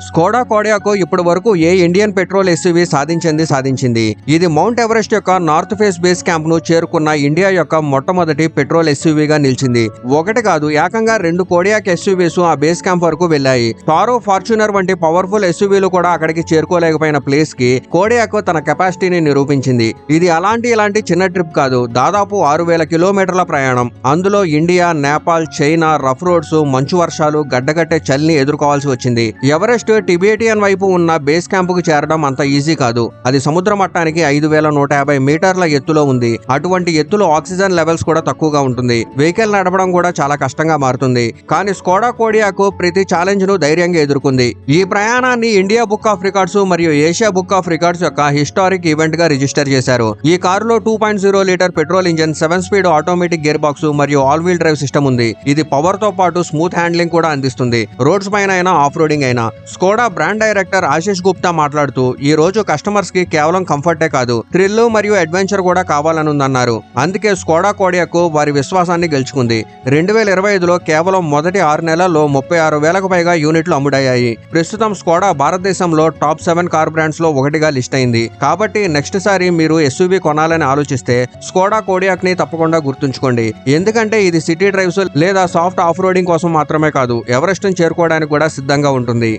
Skoda కోడియాకు ఇప్పటి వరకు ఏ Indian petrol SUV సాధించింది. ఇది మౌంట్ ఎవరెస్ట్ యొక్క నార్త్ ఫేస్ బేస్ క్యాంప్ ను చేరుకున్న ఇండియా యొక్క మొట్టమొదటి పెట్రోల్ ఎస్యూవీగా నిలిచింది. ఒకటి కాదు, ఏకంగా 2 కోడియాక్ ఎస్యూవీస్ ఆ బేస్ క్యాంప్ వరకు వెళ్లాయి. టారో, ఫార్చ్యూనర్ వంటి పవర్ఫుల్ ఎస్యూవీలు కూడా అక్కడికి చేరుకోలేకపోయిన ప్లేస్ కి కోడియాక్ తన కెపాసిటీని నిరూపించింది. ఇది ఇలాంటి చిన్న ట్రిప్ కాదు, దాదాపు 6000 కిలోమీటర్ల ప్రయాణం. అందులో India, Nepal, China, rough roads, మంచు వర్షాలు, గడ్డగట్టే చలిని ఎదుర్కోవాల్సి వచ్చింది. ఎవరెస్ట్ టిబేటియన్ వైపు ఉన్న బేస్ క్యాంప్ కు చేరడం అంత ఈజీ కాదు. అది సముద్ర మట్టానికి 5150 మీటర్ల ఎత్తులో ఉంది. అటువంటి ఎత్తులో ఆక్సిజన్ లెవెల్స్ కూడా తక్కువగా ఉంటుంది. వెహికల్ నడపడం కూడా చాలా కష్టంగా మారుతుంది. కానీ స్కోడా కోడియాకు ప్రతి ఛాలెంజ్ ను ధైర్యంగా ఎదుర్కొంది. ఈ ప్రయాణాన్ని ఇండియా బుక్ ఆఫ్ రికార్డ్స్ మరియు ఏషియా బుక్ ఆఫ్ రికార్డ్స్ యొక్క హిస్టారిక్ ఈవెంట్ గా రిజిస్టర్ చేశారు. ఈ కారులో 2.0 litre petrol engine, 7 speed automatic gear box మరియు ఆల్ వీల్ డ్రైవ్ సిస్టమ్ ఉంది. ఇది పవర్ తో పాటు స్మూత్ హ్యాండ్లింగ్ కూడా అందిస్తుంది. రోడ్స్ పైన అయినా, ఆఫ్ రోడింగ్ అయినా. Skoda brand director Ashish Gupta మాట్లాడుతూ, ఈ రోజు కస్టమర్స్ కి కేవలం కంఫర్టే కాదు, థ్రిల్ మరియు అడ్వెంచర్ కూడా కావాలనుందన్నారు. అందుకే స్కోడా కోడియాకు వారి విశ్వాసాన్ని గెలుచుకుంది. 2025లో కేవలం మొదటి 6 నెలల్లో 36,000కు పైగా యూనిట్లు అమ్ముడయ్యాయి. ప్రస్తుతం స్కోడా భారతదేశంలో టాప్ 7 కార్ బ్రాండ్స్ లో ఒకటిగా లిస్ట్ అయింది. కాబట్టి నెక్స్ట్ సారి మీరు ఎస్యూవీ కొనాలని ఆలోచిస్తే స్కోడా కోడియాక్ ని తప్పకుండా గుర్తుంచుకోండి. ఎందుకంటే ఇది సిటీ డ్రైవ్స్ లేదా సాఫ్ట్ ఆఫ్ రోడింగ్ కోసం మాత్రమే కాదు, ఎవరెస్ట్ ని చేరుకోవడానికి కూడా సిద్ధంగా ఉంటుంది.